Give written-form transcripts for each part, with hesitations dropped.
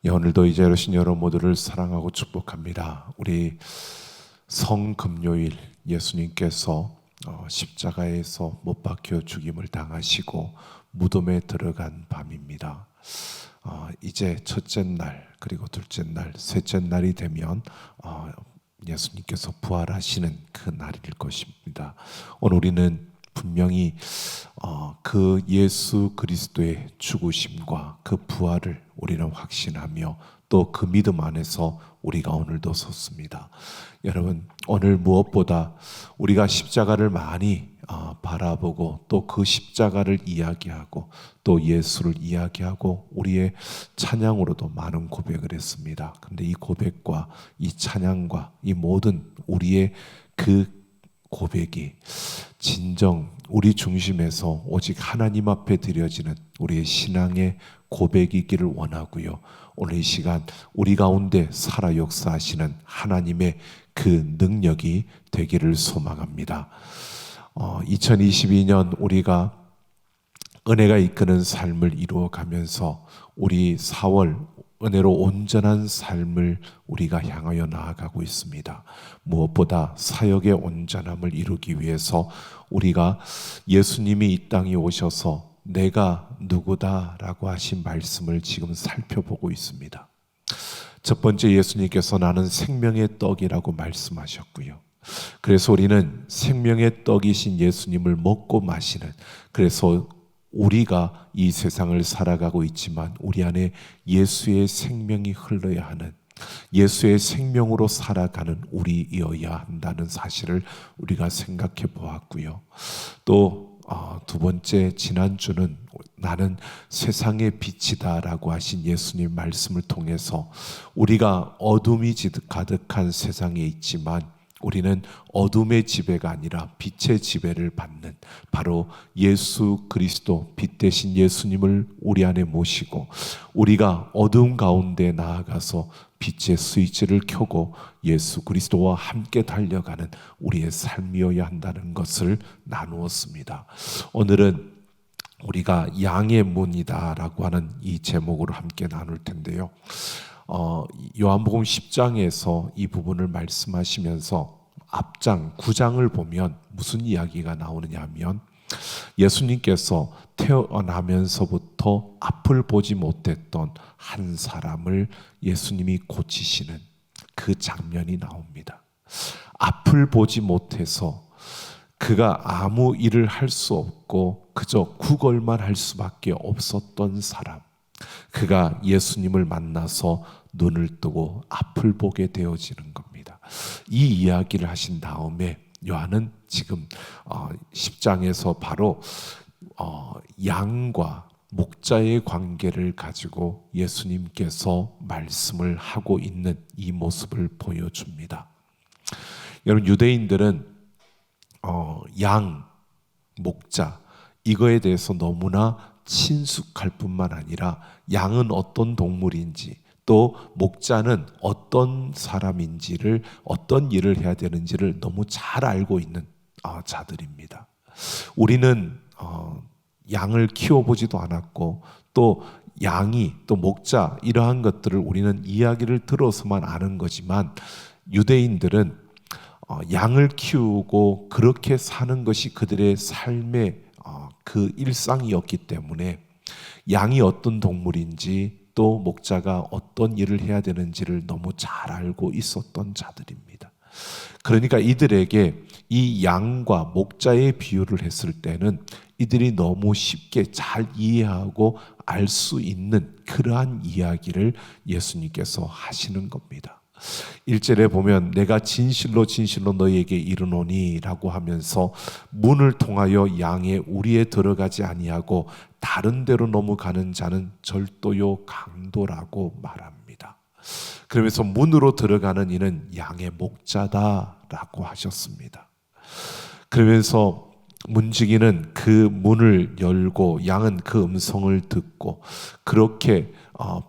오늘도 이 자리에 오신 여러분 모두를 사랑하고 축복합니다. 우리 성금요일 예수님께서 십자가에서 못 박혀 죽임을 당하시고 무덤에 들어간 밤입니다. 이제 첫째 날, 그리고 둘째 날, 셋째 날이 되면 예수님께서 부활하시는 그 날일 것입니다. 오늘 우리는 분명히 그 예수 그리스도의 죽으심과 그 부활을 우리는 확신하며 또 그 믿음 안에서 우리가 오늘도 섰습니다. 여러분, 오늘 무엇보다 우리가 십자가를 많이 바라보고 또 그 십자가를 이야기하고 또 예수를 이야기하고 우리의 찬양으로도 많은 고백을 했습니다. 그런데 이 고백과 이 찬양과 이 모든 우리의 그 고백이 진정 우리 중심에서 오직 하나님 앞에 드려지는 우리의 신앙의 고백이기를 원하고요. 오늘 이 시간 우리 가운데 살아 역사하시는 하나님의 그 능력이 되기를 소망합니다. 2022년 우리가 은혜가 이끄는 삶을 이루어가면서 우리 4월 은혜로 온전한 삶을 우리가 향하여 나아가고 있습니다. 무엇보다 사역의 온전함을 이루기 위해서 우리가 예수님이 이 땅에 오셔서 내가 누구다라고 하신 말씀을 지금 살펴보고 있습니다. 첫 번째, 예수님께서 나는 생명의 떡이라고 말씀하셨고요. 그래서 우리는 생명의 떡이신 예수님을 먹고 마시는, 그래서 우리가 이 세상을 살아가고 있지만 우리 안에 예수의 생명이 흘러야 하는, 예수의 생명으로 살아가는 우리이어야 한다는 사실을 우리가 생각해 보았고요. 또 두 번째, 지난주는 나는 세상의 빛이다 라고 하신 예수님 말씀을 통해서 우리가 어둠이 가득한 세상에 있지만 우리는 어둠의 지배가 아니라 빛의 지배를 받는 바로 예수 그리스도, 빛 대신 예수님을 우리 안에 모시고 우리가 어둠 가운데 나아가서 빛의 스위치를 켜고 예수 그리스도와 함께 달려가는 우리의 삶이어야 한다는 것을 나누었습니다. 오늘은 우리가 양의 문이다 라고 하는 이 제목으로 함께 나눌 텐데요. 요한복음 10장에서 이 부분을 말씀하시면서 앞장 9장을 보면 무슨 이야기가 나오느냐 하면 예수님께서 태어나면서부터 앞을 보지 못했던 한 사람을 예수님이 고치시는 그 장면이 나옵니다. 앞을 보지 못해서 그가 아무 일을 할 수 없고 그저 구걸만 할 수밖에 없었던 사람, 그가 예수님을 만나서 눈을 뜨고 앞을 보게 되어지는 겁니다. 이 이야기를 하신 다음에 요한은 지금 10장에서 바로 양과 목자의 관계를 가지고 예수님께서 말씀을 하고 있는 이 모습을 보여줍니다. 여러분, 유대인들은 양, 목자 이거에 대해서 너무나 친숙할 뿐만 아니라 양은 어떤 동물인지 또 목자는 어떤 사람인지를, 어떤 일을 해야 되는지를 너무 잘 알고 있는 자들입니다. 우리는 양을 키워보지도 않았고 또 양이, 또 목자 이러한 것들을 우리는 이야기를 들어서만 아는 거지만 유대인들은 양을 키우고 그렇게 사는 것이 그들의 삶의 그 일상이었기 때문에 양이 어떤 동물인지 또 목자가 어떤 일을 해야 되는지를 너무 잘 알고 있었던 자들입니다. 그러니까 이들에게 이 양과 목자의 비유를 했을 때는 이들이 너무 쉽게 잘 이해하고 알 수 있는 그러한 이야기를 예수님께서 하시는 겁니다. 1절에 보면 내가 진실로 진실로 너희에게 이르노니 라고 하면서 문을 통하여 양의 우리에 들어가지 아니하고 다른 데로 넘어가는 자는 절도요 강도라고 말합니다. 그러면서 문으로 들어가는 이는 양의 목자다라고 하셨습니다. 그러면서 문지기는 그 문을 열고 양은 그 음성을 듣고 그렇게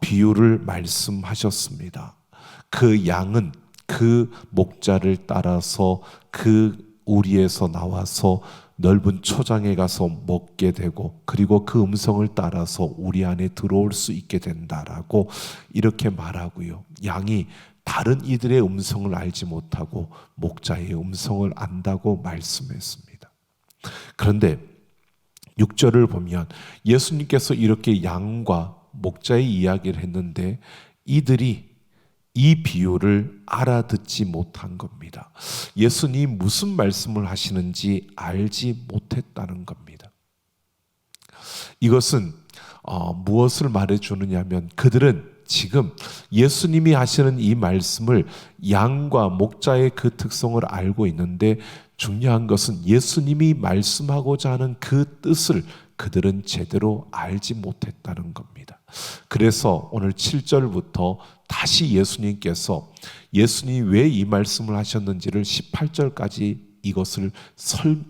비유를 말씀하셨습니다. 그 양은 그 목자를 따라서 그 우리에서 나와서 넓은 초장에 가서 먹게 되고 그리고 그 음성을 따라서 우리 안에 들어올 수 있게 된다라고 이렇게 말하고요. 양이 다른 이들의 음성을 알지 못하고 목자의 음성을 안다고 말씀했습니다. 그런데 6절을 보면 예수님께서 이렇게 양과 목자의 이야기를 했는데 이들이 이 비유를 알아듣지 못한 겁니다. 예수님 무슨 말씀을 하시는지 알지 못했다는 겁니다. 이것은 무엇을 말해주느냐면 그들은 지금 예수님이 하시는 이 말씀을 양과 목자의 그 특성을 알고 있는데 중요한 것은 예수님이 말씀하고자 하는 그 뜻을 그들은 제대로 알지 못했다는 겁니다. 그래서 오늘 7절부터 다시 예수님께서 예수님이 왜 이 말씀을 하셨는지를 18절까지 이것을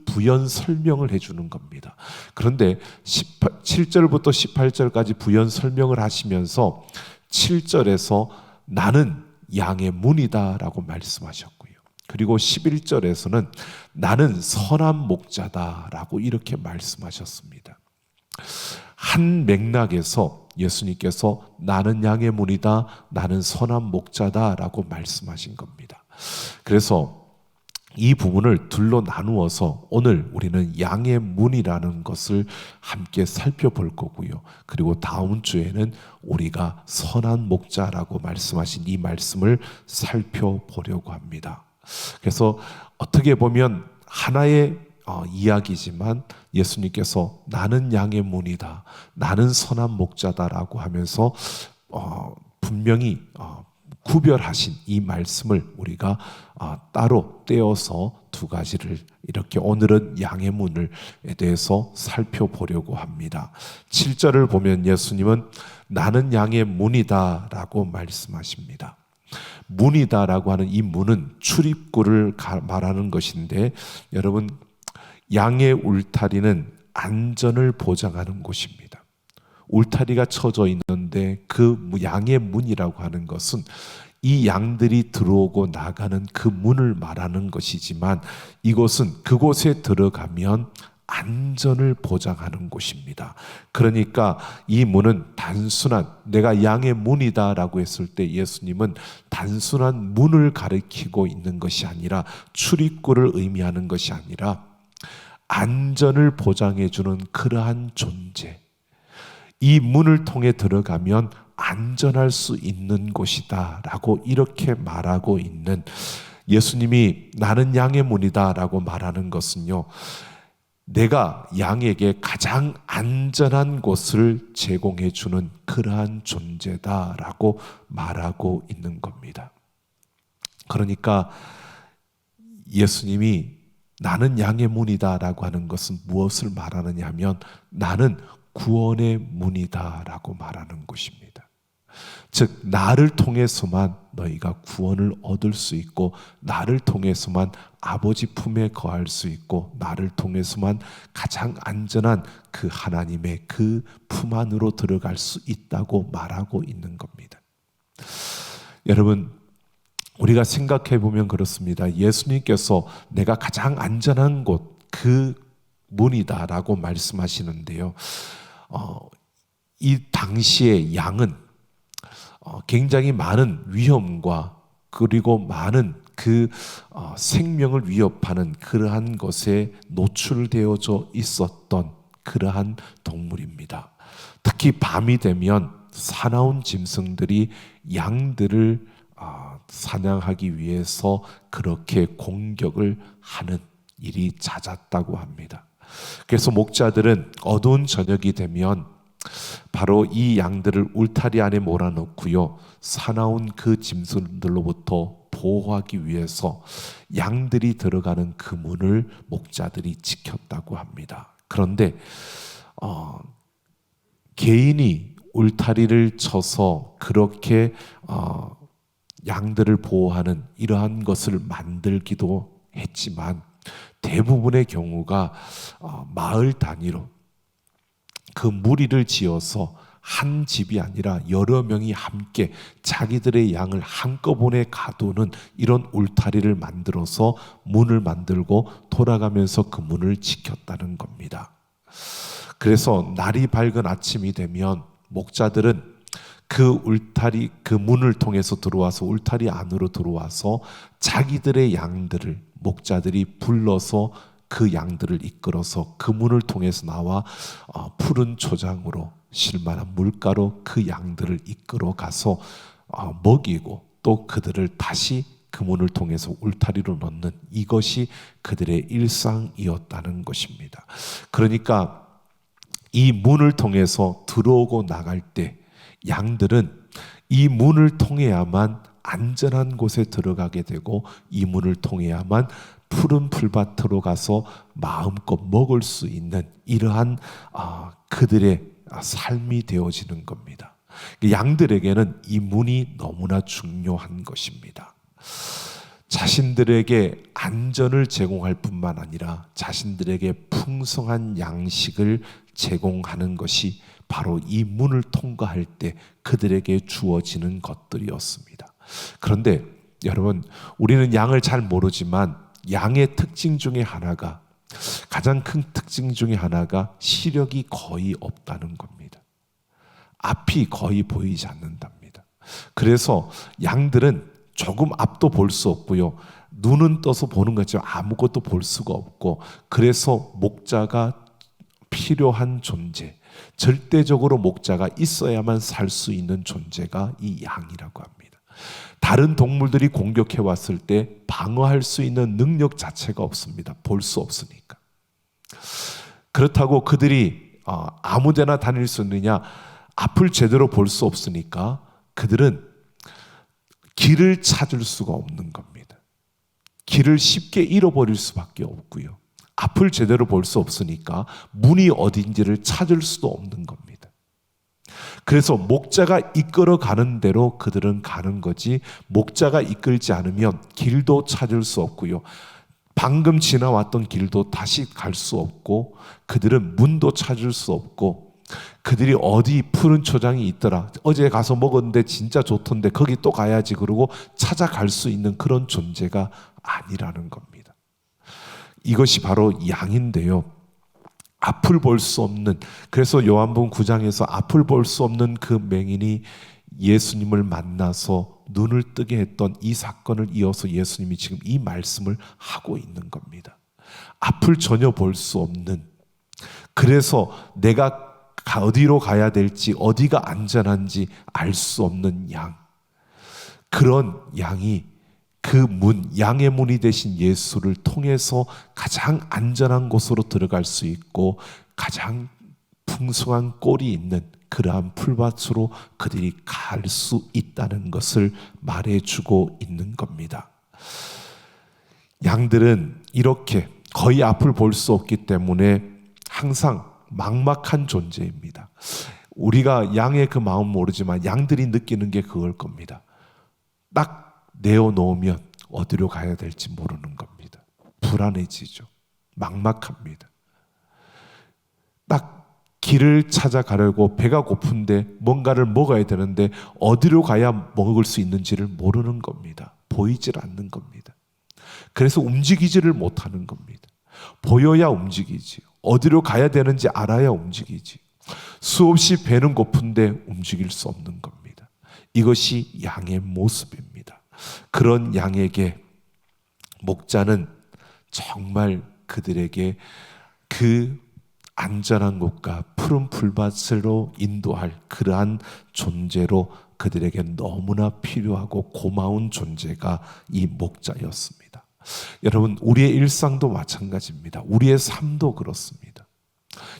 부연 설명을 해주는 겁니다. 그런데 7절부터 18절까지 부연 설명을 하시면서 7절에서 나는 양의 문이다 라고 말씀하셨고요. 그리고 11절에서는 나는 선한 목자다 라고 이렇게 말씀하셨습니다. 한 맥락에서 예수님께서 나는 양의 문이다, 나는 선한 목자다 라고 말씀하신 겁니다. 그래서 이 부분을 둘로 나누어서 오늘 우리는 양의 문이라는 것을 함께 살펴볼 거고요. 그리고 다음 주에는 우리가 선한 목자라고 말씀하신 이 말씀을 살펴보려고 합니다. 그래서 어떻게 보면 하나의 이야기지만 예수님께서 나는 양의 문이다, 나는 선한 목자다라고 하면서 분명히 구별하신 이 말씀을 우리가 따로 떼어서 두 가지를 이렇게 오늘은 양의 문에 대해서 살펴보려고 합니다. 7절을 보면 예수님은 나는 양의 문이다 라고 말씀하십니다. 문이다 라고 하는 이 문은 출입구를 말하는 것인데 여러분 양의 울타리는 안전을 보장하는 곳입니다. 울타리가 쳐져 있는데 그 양의 문이라고 하는 것은 이 양들이 들어오고 나가는 그 문을 말하는 것이지만 이곳은 그곳에 들어가면 안전을 보장하는 곳입니다. 그러니까 이 문은 단순한 내가 양의 문이다 라고 했을 때 예수님은 단순한 문을 가리키고 있는 것이 아니라 출입구를 의미하는 것이 아니라 안전을 보장해 주는 그러한 존재, 이 문을 통해 들어가면 안전할 수 있는 곳이다 라고 이렇게 말하고 있는 예수님이 나는 양의 문이다 라고 말하는 것은요, 내가 양에게 가장 안전한 곳을 제공해 주는 그러한 존재다 라고 말하고 있는 겁니다. 그러니까 예수님이 나는 양의 문이다 라고 하는 것은 무엇을 말하느냐 하면 나는 구원의 문이다 라고 말하는 것입니다. 즉 나를 통해서만 너희가 구원을 얻을 수 있고 나를 통해서만 아버지 품에 거할 수 있고 나를 통해서만 가장 안전한 그 하나님의 그 품 안으로 들어갈 수 있다고 말하고 있는 겁니다. 여러분 우리가 생각해 보면 그렇습니다. 예수님께서 내가 가장 안전한 곳 그 문이다 라고 말씀하시는데요, 이 당시의 양은 굉장히 많은 위험과 그리고 많은 그 생명을 위협하는 그러한 것에 노출되어져 있었던 그러한 동물입니다. 특히 밤이 되면 사나운 짐승들이 양들을 사냥하기 위해서 그렇게 공격을 하는 일이 잦았다고 합니다. 그래서 목자들은 어두운 저녁이 되면 바로 이 양들을 울타리 안에 몰아넣고요, 사나운 그 짐승들로부터 보호하기 위해서 양들이 들어가는 그 문을 목자들이 지켰다고 합니다. 그런데 개인이 울타리를 쳐서 그렇게 양들을 보호하는 이러한 것을 만들기도 했지만 대부분의 경우가 마을 단위로 그 무리를 지어서 한 집이 아니라 여러 명이 함께 자기들의 양을 한꺼번에 가두는 이런 울타리를 만들어서 문을 만들고 돌아가면서 그 문을 지켰다는 겁니다. 그래서 날이 밝은 아침이 되면 목자들은 그 울타리, 그 문을 통해서 들어와서 울타리 안으로 들어와서 자기들의 양들을 목자들이 불러서 그 양들을 이끌어서 그 문을 통해서 나와 푸른 초장으로 실만한 물가로 그 양들을 이끌어 가서 먹이고 또 그들을 다시 그 문을 통해서 울타리로 넣는, 이것이 그들의 일상이었다는 것입니다. 그러니까 이 문을 통해서 들어오고 나갈 때 양들은 이 문을 통해야만 안전한 곳에 들어가게 되고 이 문을 통해야만 푸른 풀밭으로 가서 마음껏 먹을 수 있는 이러한 그들의 삶이 되어지는 겁니다. 양들에게는 이 문이 너무나 중요한 것입니다. 자신들에게 안전을 제공할 뿐만 아니라 자신들에게 풍성한 양식을 제공하는 것이 바로 이 문을 통과할 때 그들에게 주어지는 것들이었습니다. 그런데 여러분, 우리는 양을 잘 모르지만 양의 특징 중에 하나가, 가장 큰 특징 중에 하나가 시력이 거의 없다는 겁니다. 앞이 거의 보이지 않는답니다. 그래서 양들은 조금 앞도 볼 수 없고요, 눈은 떠서 보는 것처럼 아무것도 볼 수가 없고, 그래서 목자가 필요한 존재, 절대적으로 목자가 있어야만 살 수 있는 존재가 이 양이라고 합니다. 다른 동물들이 공격해 왔을 때 방어할 수 있는 능력 자체가 없습니다. 볼 수 없으니까. 그렇다고 그들이 아무데나 다닐 수 있느냐? 앞을 제대로 볼 수 없으니까 그들은 길을 찾을 수가 없는 겁니다. 길을 쉽게 잃어버릴 수밖에 없고요, 앞을 제대로 볼 수 없으니까 문이 어딘지를 찾을 수도 없는 겁니다. 그래서 목자가 이끌어 가는 대로 그들은 가는 거지, 목자가 이끌지 않으면 길도 찾을 수 없고요, 방금 지나왔던 길도 다시 갈 수 없고, 그들은 문도 찾을 수 없고, 그들이 어디 푸른 초장이 있더라, 어제 가서 먹었는데 진짜 좋던데 거기 또 가야지, 그러고 찾아갈 수 있는 그런 존재가 아니라는 겁니다. 이것이 바로 양인데요, 앞을 볼 수 없는, 그래서 요한복음 9장에서 앞을 볼 수 없는 그 맹인이 예수님을 만나서 눈을 뜨게 했던 이 사건을 이어서 예수님이 지금 이 말씀을 하고 있는 겁니다. 앞을 전혀 볼 수 없는, 그래서 내가 어디로 가야 될지, 어디가 안전한지 알 수 없는 양, 그런 양이 그 문, 양의 문이 되신 예수를 통해서 가장 안전한 곳으로 들어갈 수 있고 가장 풍성한 꼴이 있는 그러한 풀밭으로 그들이 갈 수 있다는 것을 말해주고 있는 겁니다. 양들은 이렇게 거의 앞을 볼 수 없기 때문에 항상 막막한 존재입니다. 우리가 양의 그 마음 모르지만 양들이 느끼는 게 그걸 겁니다. 딱 내어놓으면 어디로 가야 될지 모르는 겁니다. 불안해지죠. 막막합니다. 딱 길을 찾아가려고 배가 고픈데 뭔가를 먹어야 되는데 어디로 가야 먹을 수 있는지를 모르는 겁니다. 보이질 않는 겁니다. 그래서 움직이지를 못하는 겁니다. 보여야 움직이지, 어디로 가야 되는지 알아야 움직이지, 수없이 배는 고픈데 움직일 수 없는 겁니다. 이것이 양의 모습입니다. 그런 양에게 목자는 정말 그들에게 그 안전한 곳과 푸른 풀밭으로 인도할 그러한 존재로 그들에게 너무나 필요하고 고마운 존재가 이 목자였습니다. 여러분, 우리의 일상도 마찬가지입니다. 우리의 삶도 그렇습니다.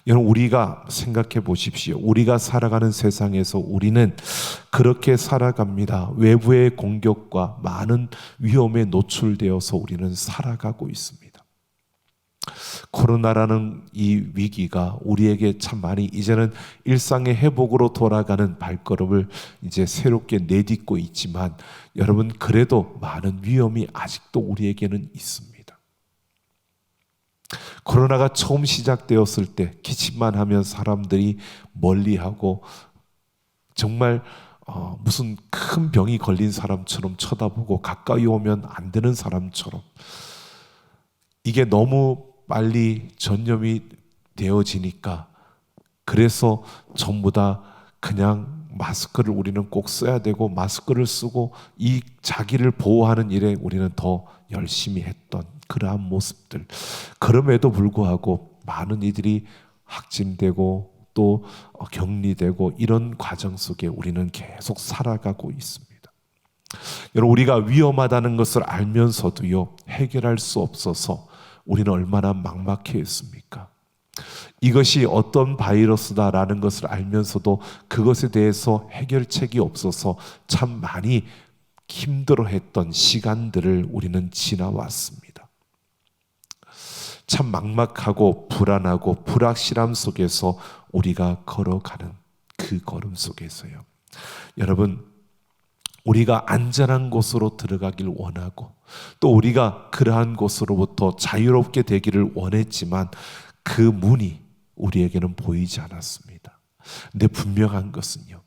여러분, 우리가 생각해 보십시오. 우리가 살아가는 세상에서 우리는 그렇게 살아갑니다. 외부의 공격과 많은 위험에 노출되어서 우리는 살아가고 있습니다. 코로나라는 이 위기가 우리에게 참 많이 이제는 일상의 회복으로 돌아가는 발걸음을 이제 새롭게 내딛고 있지만 여러분, 그래도 많은 위험이 아직도 우리에게는 있습니다. 코로나가 처음 시작되었을 때 기침만 하면 사람들이 멀리하고 정말 무슨 큰 병이 걸린 사람처럼 쳐다보고 가까이 오면 안 되는 사람처럼, 이게 너무 빨리 전염이 되어지니까 그래서 전부 다 그냥 마스크를 우리는 꼭 써야 되고 마스크를 쓰고 이 자기를 보호하는 일에 우리는 더 열심히 했던 그러한 모습들. 그럼에도 불구하고 많은 이들이 확진되고 또 격리되고 이런 과정 속에 우리는 계속 살아가고 있습니다. 여러분, 우리가 위험하다는 것을 알면서도요, 해결할 수 없어서 우리는 얼마나 막막해 있습니까? 이것이 어떤 바이러스다라는 것을 알면서도 그것에 대해서 해결책이 없어서 참 많이 힘들어했던 시간들을 우리는 지나왔습니다. 참 막막하고 불안하고 불확실함 속에서 우리가 걸어가는 그 걸음 속에서요, 여러분, 우리가 안전한 곳으로 들어가길 원하고 또 우리가 그러한 곳으로부터 자유롭게 되기를 원했지만 그 문이 우리에게는 보이지 않았습니다. 근데 분명한 것은요,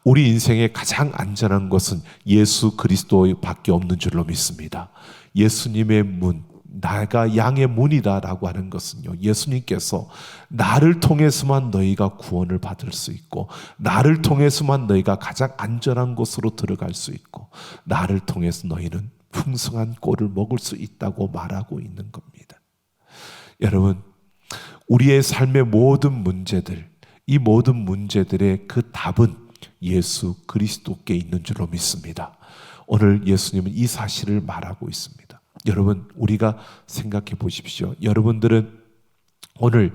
우리 인생의 가장 안전한 것은 예수 그리스도밖에 없는 줄로 믿습니다. 예수님의 문, 나가 양의 문이다 라고 하는 것은요, 예수님께서 나를 통해서만 너희가 구원을 받을 수 있고 나를 통해서만 너희가 가장 안전한 곳으로 들어갈 수 있고 나를 통해서 너희는 풍성한 꼴을 먹을 수 있다고 말하고 있는 겁니다. 여러분, 우리의 삶의 모든 문제들, 이 모든 문제들의 그 답은 예수 그리스도께 있는 줄로 믿습니다. 오늘 예수님은 이 사실을 말하고 있습니다. 여러분, 우리가 생각해 보십시오. 여러분들은 오늘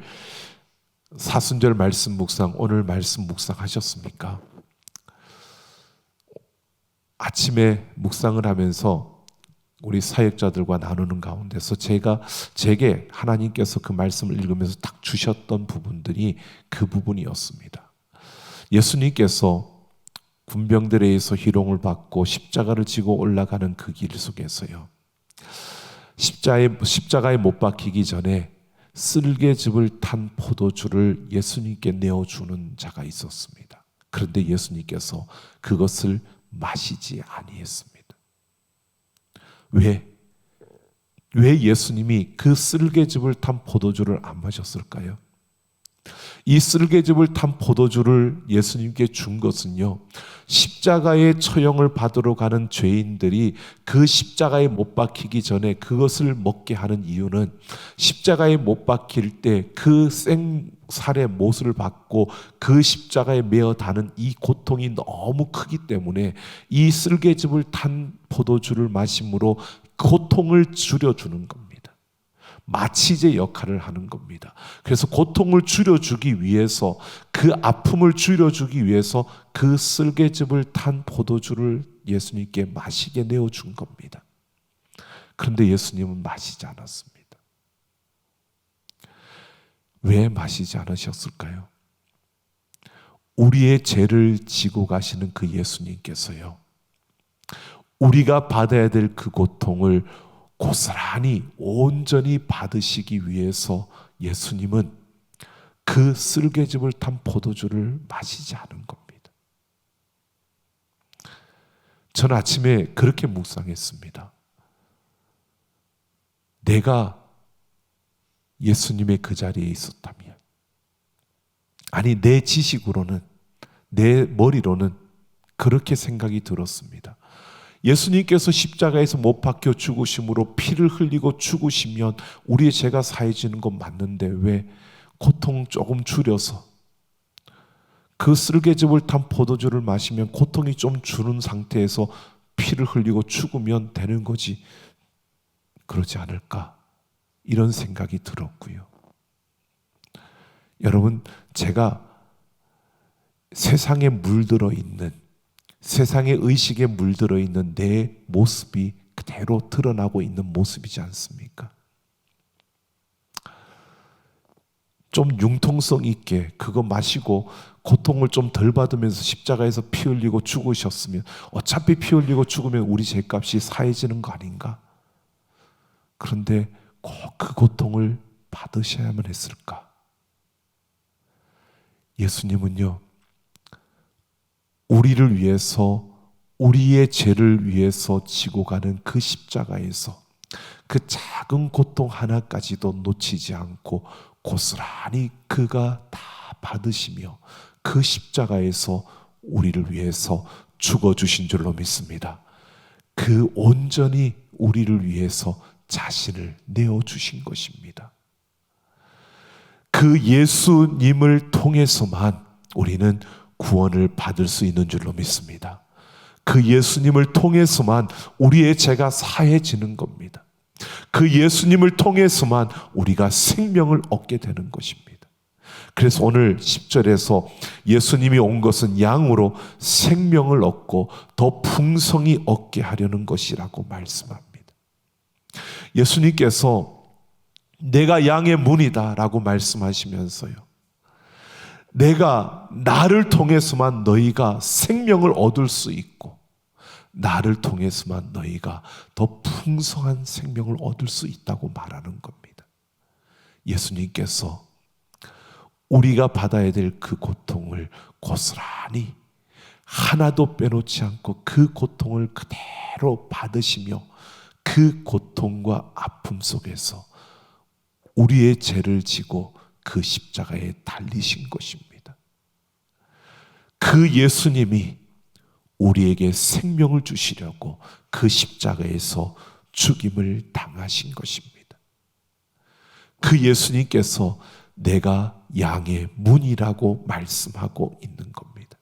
사순절 말씀 묵상, 오늘 말씀 묵상하셨습니까? 아침에 묵상을 하면서 우리 사역자들과 나누는 가운데서 제게 하나님께서 그 말씀을 읽으면서 딱 주셨던 부분들이 그 부분이었습니다. 예수님께서 군병들에 의해서 희롱을 받고 십자가를 지고 올라가는 그 길 속에서요, 십자가에 못 박히기 전에 쓸개즙을 탄 포도주를 예수님께 내어주는 자가 있었습니다. 그런데 예수님께서 그것을 마시지 아니했습니다. 왜 예수님이 그 쓸개즙을 탄 포도주를 안 마셨을까요? 이 쓸개즙을 탄 포도주를 예수님께 준 것은요, 십자가의 처형을 받으러 가는 죄인들이 그 십자가에 못 박히기 전에 그것을 먹게 하는 이유는 십자가에 못 박힐 때 그 생살의 못을 받고 그 십자가에 매어 다는 이 고통이 너무 크기 때문에 이 쓸개즙을 탄 포도주를 마심으로 고통을 줄여주는 겁니다. 마취제 역할을 하는 겁니다. 그래서 고통을 줄여주기 위해서, 그 아픔을 줄여주기 위해서 그 쓸개즙을 탄 포도주를 예수님께 마시게 내어준 겁니다. 그런데 예수님은 마시지 않았습니다. 왜 마시지 않으셨을까요? 우리의 죄를 지고 가시는 그 예수님께서요, 우리가 받아야 될 그 고통을 고스란히 온전히 받으시기 위해서 예수님은 그 쓸개즙을 탄 포도주를 마시지 않은 겁니다. 저는 아침에 그렇게 묵상했습니다. 내가 예수님의 그 자리에 있었다면, 아니 내 지식으로는, 내 머리로는 그렇게 생각이 들었습니다. 예수님께서 십자가에서 못 박혀 죽으심으로 피를 흘리고 죽으시면 우리의 죄가 사해지는 건 맞는데 왜 고통 조금 줄여서 그 쓸개즙을 탄 포도주를 마시면 고통이 좀 주는 상태에서 피를 흘리고 죽으면 되는 거지, 그러지 않을까, 이런 생각이 들었고요. 여러분, 제가 세상에 물들어 있는, 세상의 의식에 물들어 있는 내 모습이 그대로 드러나고 있는 모습이지 않습니까? 좀 융통성 있게 그거 마시고 고통을 좀 덜 받으면서 십자가에서 피 흘리고 죽으셨으면, 어차피 피 흘리고 죽으면 우리 죄값이 사해지는 거 아닌가? 그런데 꼭 그 고통을 받으셔야만 했을까? 예수님은요, 우리를 위해서, 우리의 죄를 위해서 지고 가는 그 십자가에서 그 작은 고통 하나까지도 놓치지 않고 고스란히 그가 다 받으시며 그 십자가에서 우리를 위해서 죽어주신 줄로 믿습니다. 그 온전히 우리를 위해서 자신을 내어주신 것입니다. 그 예수님을 통해서만 우리는 구원을 받을 수 있는 줄로 믿습니다. 그 예수님을 통해서만 우리의 죄가 사해지는 겁니다. 그 예수님을 통해서만 우리가 생명을 얻게 되는 것입니다. 그래서 오늘 10절에서 예수님이 온 것은 양으로 생명을 얻고 더 풍성히 얻게 하려는 것이라고 말씀합니다. 예수님께서 내가 양의 문이다 라고 말씀하시면서요, 내가 나를 통해서만 너희가 생명을 얻을 수 있고 나를 통해서만 너희가 더 풍성한 생명을 얻을 수 있다고 말하는 겁니다. 예수님께서 우리가 받아야 될 그 고통을 고스란히 하나도 빼놓지 않고 그 고통을 그대로 받으시며 그 고통과 아픔 속에서 우리의 죄를 지고 그 십자가에 달리신 것입니다. 그 예수님이 우리에게 생명을 주시려고 그 십자가에서 죽임을 당하신 것입니다. 그 예수님께서 내가 양의 문이라고 말씀하고 있는 겁니다.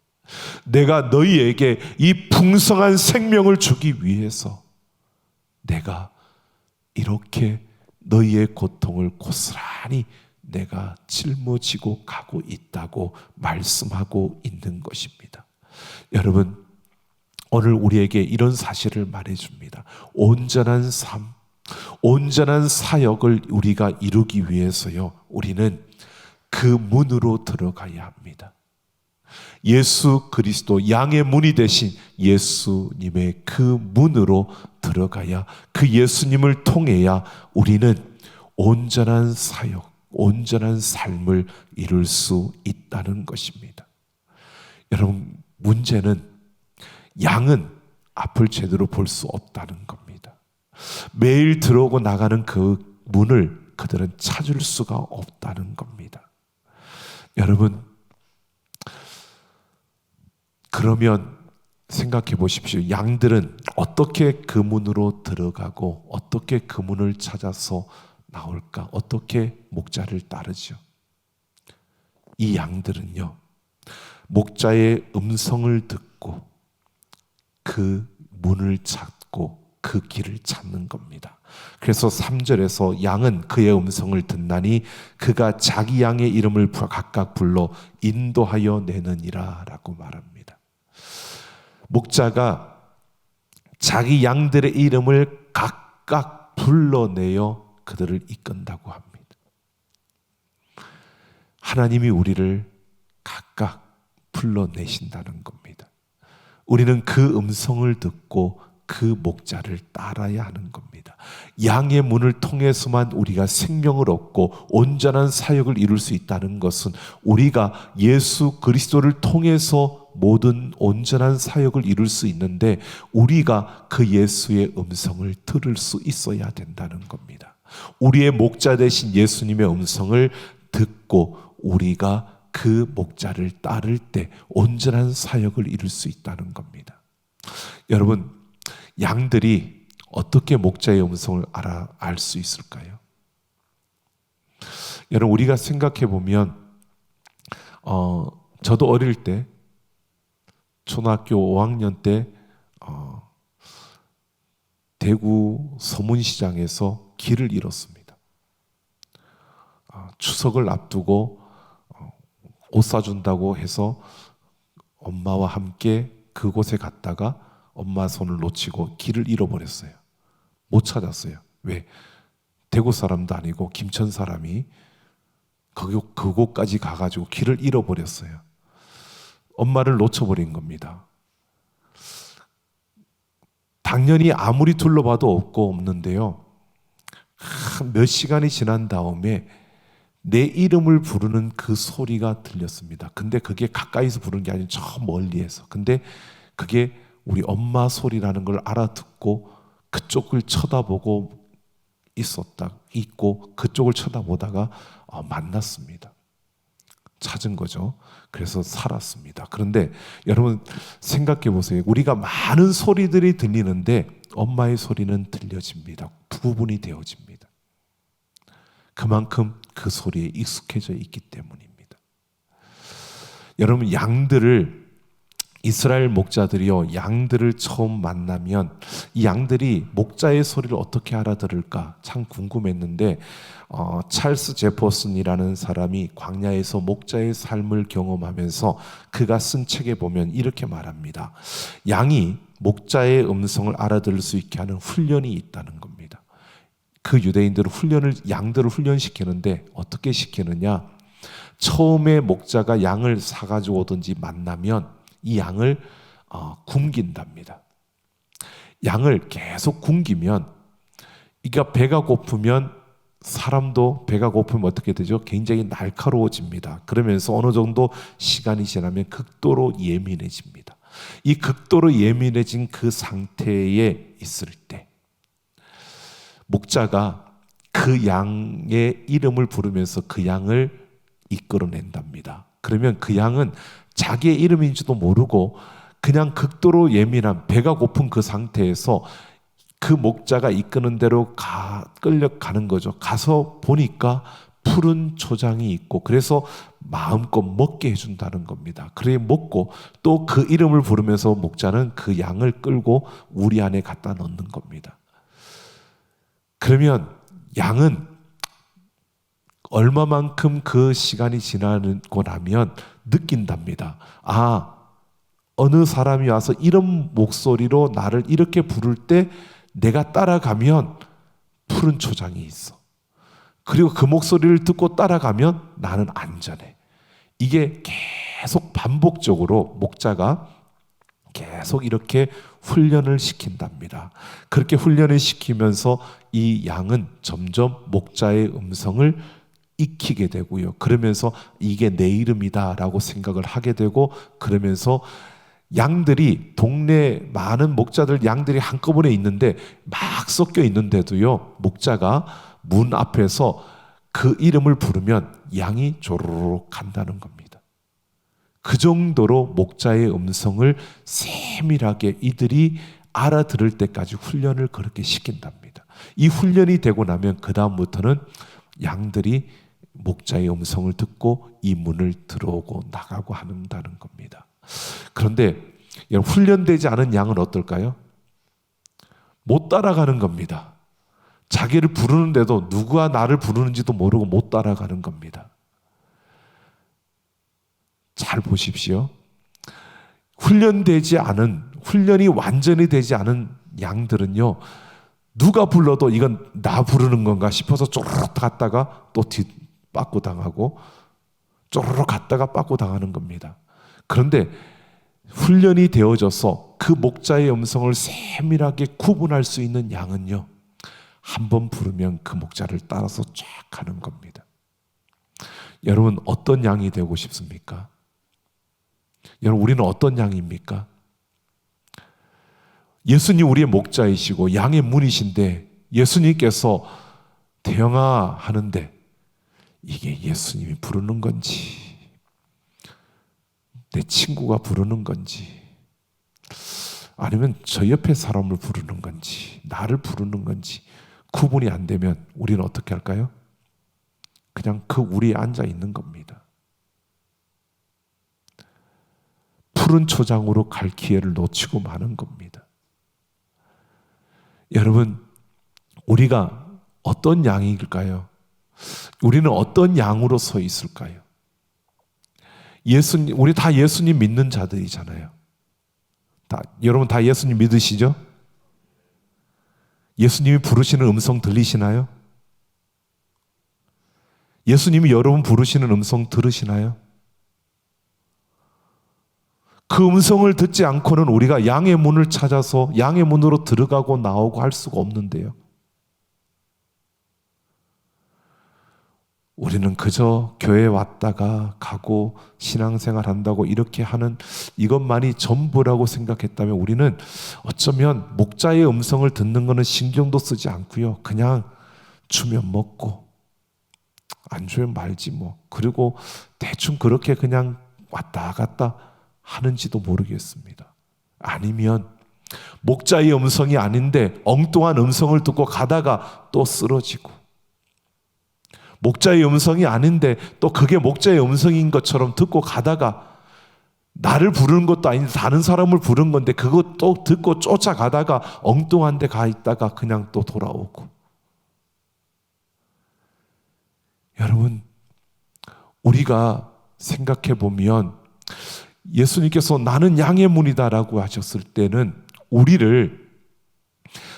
내가 너희에게 이 풍성한 생명을 주기 위해서 내가 이렇게 너희의 고통을 고스란히 내가 짊어지고 가고 있다고 말씀하고 있는 것입니다. 여러분, 오늘 우리에게 이런 사실을 말해줍니다. 온전한 삶, 온전한 사역을 우리가 이루기 위해서요, 우리는 그 문으로 들어가야 합니다. 예수 그리스도 양의 문이 되신 예수님의 그 문으로 들어가야, 그 예수님을 통해야 우리는 온전한 사역, 온전한 삶을 이룰 수 있다는 것입니다. 여러분, 문제는 양은 앞을 제대로 볼 수 없다는 겁니다. 매일 들어오고 나가는 그 문을 그들은 찾을 수가 없다는 겁니다. 여러분, 그러면 생각해 보십시오. 양들은 어떻게 그 문으로 들어가고 어떻게 그 문을 찾아서 나올까? 어떻게 목자를 따르죠? 이 양들은요, 목자의 음성을 듣고 그 문을 찾고 그 길을 찾는 겁니다. 그래서 3절에서 양은 그의 음성을 듣나니 그가 자기 양의 이름을 각각 불러 인도하여 내느니라 라고 말합니다. 목자가 자기 양들의 이름을 각각 불러내어 그들을 이끈다고 합니다. 하나님이 우리를 각각 불러내신다는 겁니다. 우리는 그 음성을 듣고 그 목자를 따라야 하는 겁니다. 양의 문을 통해서만 우리가 생명을 얻고 온전한 사역을 이룰 수 있다는 것은 우리가 예수 그리스도를 통해서 모든 온전한 사역을 이룰 수 있는데 우리가 그 예수의 음성을 들을 수 있어야 된다는 겁니다. 우리의 목자 되신 예수님의 음성을 듣고 우리가 그 목자를 따를 때 온전한 사역을 이룰 수 있다는 겁니다. 여러분, 양들이 어떻게 목자의 음성을 알 수 있을까요? 여러분, 우리가 생각해 보면 저도 어릴 때 초등학교 5학년 때 대구 서문시장에서 길을 잃었습니다. 추석을 앞두고 옷 사준다고 해서 엄마와 함께 그곳에 갔다가 엄마 손을 놓치고 길을 잃어버렸어요. 못 찾았어요. 왜? 대구 사람도 아니고 김천 사람이 그곳까지 가가지고 길을 잃어버렸어요. 엄마를 놓쳐버린 겁니다. 당연히 아무리 둘러봐도 없는데요. 몇 시간이 지난 다음에 내 이름을 부르는 그 소리가 들렸습니다. 근데 그게 가까이서 부르는 게 아니라 저 멀리에서. 근데 그게 우리 엄마 소리라는 걸 알아듣고 그쪽을 쳐다보고 있고 그쪽을 쳐다보다가 만났습니다. 찾은 거죠. 그래서 살았습니다. 그런데 여러분 생각해 보세요. 우리가 많은 소리들이 들리는데 엄마의 소리는 들려집니다. 구분이 되어집니다. 그만큼 그 소리에 익숙해져 있기 때문입니다. 여러분 이스라엘 목자들이요, 양들을 처음 만나면 이 양들이 목자의 소리를 어떻게 알아들을까 참 궁금했는데 찰스 제퍼슨이라는 사람이 광야에서 목자의 삶을 경험하면서 그가 쓴 책에 보면 이렇게 말합니다. 양이 목자의 음성을 알아들을 수 있게 하는 훈련이 있다는 겁니다. 그 유대인들은 양들을 훈련시키는데 어떻게 시키느냐? 처음에 목자가 양을 사가지고 오든지 만나면 이 양을 굶긴답니다. 양을 계속 굶기면, 그러니까 배가 고프면 사람도 배가 고프면 어떻게 되죠? 굉장히 날카로워집니다. 그러면서 어느 정도 시간이 지나면 극도로 예민해집니다. 이 극도로 예민해진 그 상태에 있을 때 목자가 그 양의 이름을 부르면서 그 양을 이끌어낸답니다. 그러면 그 양은 자기의 이름인지도 모르고 그냥 극도로 예민한 배가 고픈 그 상태에서 그 목자가 이끄는 대로 끌려가는 거죠. 가서 보니까 푸른 초장이 있고 그래서 마음껏 먹게 해준다는 겁니다. 그래 먹고 또 그 이름을 부르면서 목자는 그 양을 끌고 우리 안에 갖다 넣는 겁니다. 그러면 양은 얼마만큼 그 시간이 지나고 나면 느낀답니다. 어느 사람이 와서 이런 목소리로 나를 이렇게 부를 때 내가 따라가면 푸른 초장이 있어. 그리고 그 목소리를 듣고 따라가면 나는 안전해. 이게 계속 반복적으로 목자가 계속 이렇게 훈련을 시킨답니다. 그렇게 훈련을 시키면서 이 양은 점점 목자의 음성을 익히게 되고요. 그러면서 이게 내 이름이다라고 생각을 하게 되고, 그러면서 양들이 동네 많은 목자들 양들이 한꺼번에 있는데 막 섞여 있는데도요, 목자가 문 앞에서 그 이름을 부르면 양이 조르륵 간다는 겁니다. 그 정도로 목자의 음성을 세밀하게 이들이 알아들을 때까지 훈련을 그렇게 시킨답니다. 이 훈련이 되고 나면 그 다음부터는 양들이 목자의 음성을 듣고 이 문을 들어오고 나가고 한다는 겁니다. 그런데 훈련되지 않은 양은 어떨까요? 못 따라가는 겁니다. 자기를 부르는데도 누가 나를 부르는지도 모르고 못 따라가는 겁니다. 잘 보십시오. 훈련이 완전히 되지 않은 양들은요, 누가 불러도 이건 나 부르는 건가 싶어서 쪼르륵 갔다가 또 빠꾸 당하고 쪼르륵 갔다가 빠꾸 당하는 겁니다. 그런데 훈련이 되어져서 그 목자의 음성을 세밀하게 구분할 수 있는 양은요, 한번 부르면 그 목자를 따라서 쫙 가는 겁니다. 여러분 어떤 양이 되고 싶습니까? 여러분 우리는 어떤 양입니까? 예수님 우리의 목자이시고 양의 문이신데 예수님께서 태영아 하는데 이게 예수님이 부르는 건지 내 친구가 부르는 건지 아니면 저 옆에 사람을 부르는 건지 나를 부르는 건지 구분이 안 되면 우리는 어떻게 할까요? 그냥 그 우리에 앉아 있는 겁니다. 푸른 초장으로 갈 기회를 놓치고 마는 겁니다. 여러분, 우리가 어떤 양일까요? 우리는 어떤 양으로 서 있을까요? 우리 다 예수님 믿는 자들이잖아요. 여러분 다 예수님 믿으시죠? 예수님이 부르시는 음성 들리시나요? 예수님이 여러분 부르시는 음성 들으시나요? 그 음성을 듣지 않고는 우리가 양의 문을 찾아서 양의 문으로 들어가고 나오고 할 수가 없는데요. 우리는 그저 교회 왔다가 가고 신앙생활 한다고 이렇게 하는 이것만이 전부라고 생각했다면 우리는 어쩌면 목자의 음성을 듣는 것은 신경도 쓰지 않고요. 그냥 주면 먹고 안 주면 말지 뭐. 그리고 대충 그렇게 그냥 왔다 갔다 하는지도 모르겠습니다. 아니면 목자의 음성이 아닌데 엉뚱한 음성을 듣고 가다가 또 쓰러지고, 목자의 음성이 아닌데 또 그게 목자의 음성인 것처럼 듣고 가다가 나를 부르는 것도 아닌데 다른 사람을 부른 건데 그거 또 듣고 쫓아가다가 엉뚱한 데 가 있다가 그냥 또 돌아오고. 여러분, 우리가 생각해 보면 예수님께서 나는 양의 문이다라고 하셨을 때는 우리를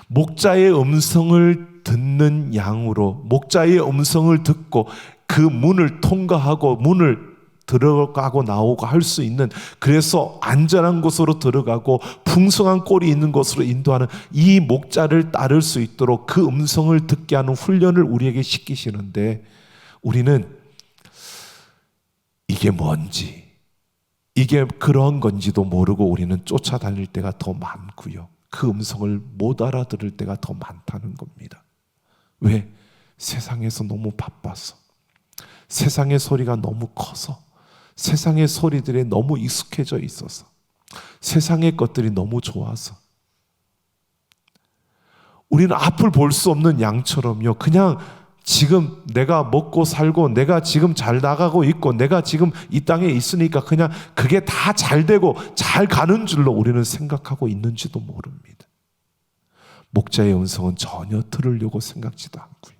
목자의 음성을 듣는 양으로, 목자의 음성을 듣고 그 문을 통과하고 문을 들어가고 나오고 할 수 있는, 그래서 안전한 곳으로 들어가고 풍성한 꼴이 있는 곳으로 인도하는 이 목자를 따를 수 있도록 그 음성을 듣게 하는 훈련을 우리에게 시키시는데, 우리는 이게 뭔지, 이게 그런 건지도 모르고 우리는 쫓아다닐 때가 더 많고요. 그 음성을 못 알아들을 때가 더 많다는 겁니다. 왜? 세상에서 너무 바빠서, 세상의 소리가 너무 커서, 세상의 소리들에 너무 익숙해져 있어서, 세상의 것들이 너무 좋아서 우리는 앞을 볼 수 없는 양처럼요, 그냥 지금 내가 먹고 살고 내가 지금 잘 나가고 있고 내가 지금 이 땅에 있으니까 그냥 그게 다 잘 되고 잘 가는 줄로 우리는 생각하고 있는지도 모릅니다. 목자의 음성은 전혀 들으려고 생각지도 않고요.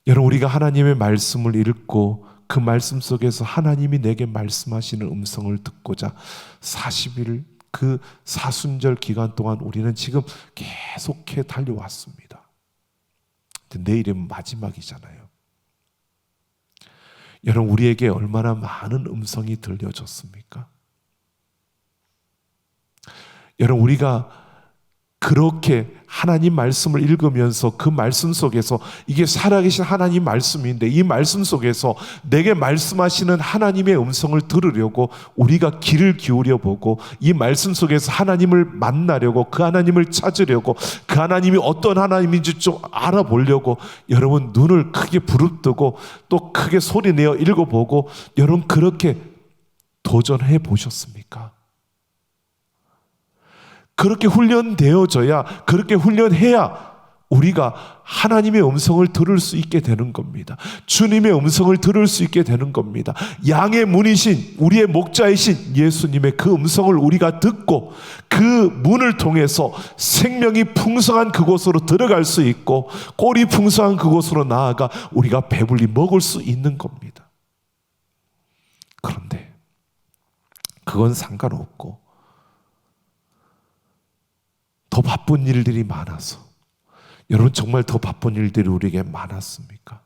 여러분, 우리가 하나님의 말씀을 읽고 그 말씀 속에서 하나님이 내게 말씀하시는 음성을 듣고자 40일 그 사순절 기간 동안 우리는 지금 계속해 달려왔습니다. 근데 내일은 마지막이잖아요. 여러분, 우리에게 얼마나 많은 음성이 들려졌습니까? 여러분, 우리가 그렇게 하나님 말씀을 읽으면서 그 말씀 속에서 이게 살아계신 하나님 말씀인데 이 말씀 속에서 내게 말씀하시는 하나님의 음성을 들으려고 우리가 귀를 기울여 보고 이 말씀 속에서 하나님을 만나려고, 그 하나님을 찾으려고, 그 하나님이 어떤 하나님인지 좀 알아보려고 여러분 눈을 크게 부릅뜨고 또 크게 소리내어 읽어보고, 여러분 그렇게 도전해 보셨습니까? 그렇게 훈련되어져야, 그렇게 훈련해야 우리가 하나님의 음성을 들을 수 있게 되는 겁니다. 주님의 음성을 들을 수 있게 되는 겁니다. 양의 문이신 우리의 목자이신 예수님의 그 음성을 우리가 듣고 그 문을 통해서 생명이 풍성한 그곳으로 들어갈 수 있고 꼴이 풍성한 그곳으로 나아가 우리가 배불리 먹을 수 있는 겁니다. 그런데 그건 상관없고 더 바쁜 일들이 많아서, 여러분 정말 더 바쁜 일들이 우리에게 많았습니까?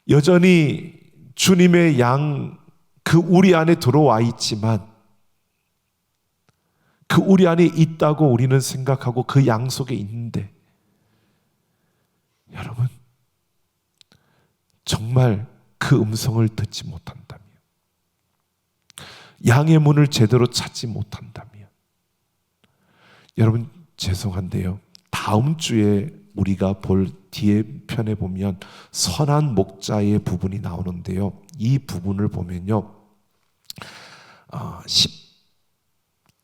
여전히 주님의 양 그 우리 안에 들어와 있지만 그 우리 안에 있다고 우리는 생각하고 그 양 속에 있는데, 여러분 정말 그 음성을 듣지 못한다면, 양의 문을 제대로 찾지 못한다면, 여러분 죄송한데요, 다음 주에 우리가 볼 뒤에 편에 보면 선한 목자의 부분이 나오는데요, 이 부분을 보면요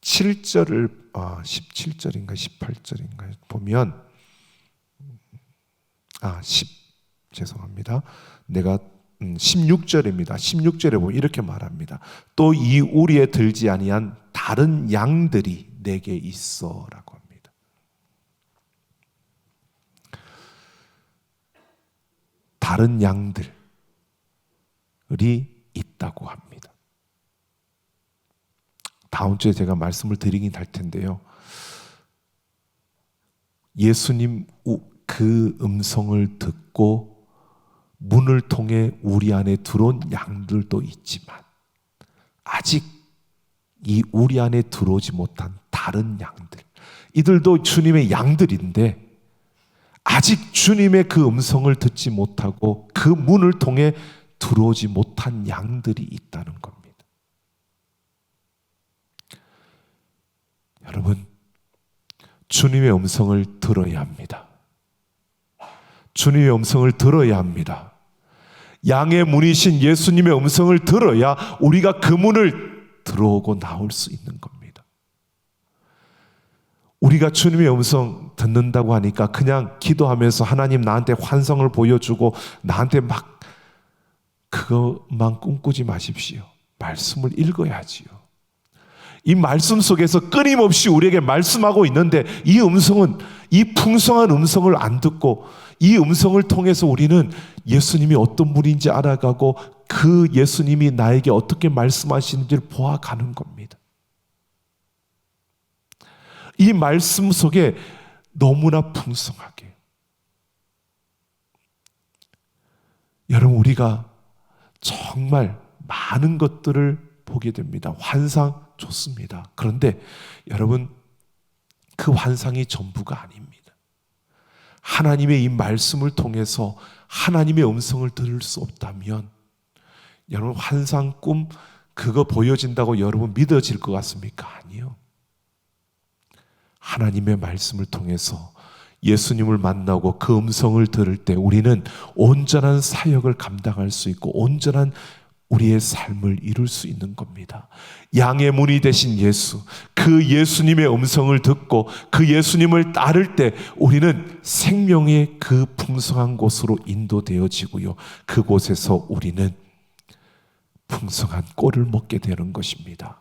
17절을 17절인가 18절인가 보면 죄송합니다. 내가 16절입니다. 16절에 보면 이렇게 말합니다. 또 이 우리에 들지 아니한 다른 양들이 내게 있어 라고 합니다. 다른 양들이 있다고 합니다. 다음 주에 제가 말씀을 드리긴 할 텐데요, 예수님 그 음성을 듣고 문을 통해 우리 안에 들어온 양들도 있지만 아직 이 우리 안에 들어오지 못한 다른 양들, 이들도 주님의 양들인데 아직 주님의 그 음성을 듣지 못하고 그 문을 통해 들어오지 못한 양들이 있다는 겁니다. 여러분, 주님의 음성을 들어야 합니다. 주님의 음성을 들어야 합니다. 양의 문이신 예수님의 음성을 들어야 우리가 그 문을 들어오고 나올 수 있는 겁니다. 우리가 주님의 음성 듣는다고 하니까 그냥 기도하면서 하나님 나한테 환상을 보여주고 나한테 막 그것만 꿈꾸지 마십시오. 말씀을 읽어야지요. 이 말씀 속에서 끊임없이 우리에게 말씀하고 있는데 이 음성은, 이 풍성한 음성을 안 듣고 이 음성을 통해서 우리는 예수님이 어떤 분인지 알아가고 그 예수님이 나에게 어떻게 말씀하시는지를 보아가는 겁니다. 이 말씀 속에 너무나 풍성하게, 여러분, 우리가 정말 많은 것들을 보게 됩니다. 환상 좋습니다. 그런데 여러분, 그 환상이 전부가 아닙니다. 하나님의 이 말씀을 통해서 하나님의 음성을 들을 수 없다면 여러분, 환상, 꿈 그거 보여진다고 여러분 믿어질 것 같습니까? 아니요. 하나님의 말씀을 통해서 예수님을 만나고 그 음성을 들을 때 우리는 온전한 사역을 감당할 수 있고 온전한 우리의 삶을 이룰 수 있는 겁니다. 양의 문이 되신 예수, 그 예수님의 음성을 듣고 그 예수님을 따를 때 우리는 생명의 그 풍성한 곳으로 인도되어지고요, 그곳에서 우리는 풍성한 꼴을 먹게 되는 것입니다.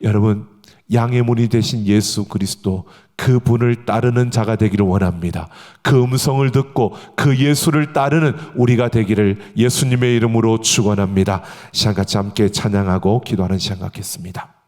여러분, 양의 문이 되신 예수 그리스도, 그분을 따르는 자가 되기를 원합니다. 그 음성을 듣고 그 예수를 따르는 우리가 되기를 예수님의 이름으로 축원합니다. 시간 같이 함께 찬양하고 기도하는 시간 갖겠습니다.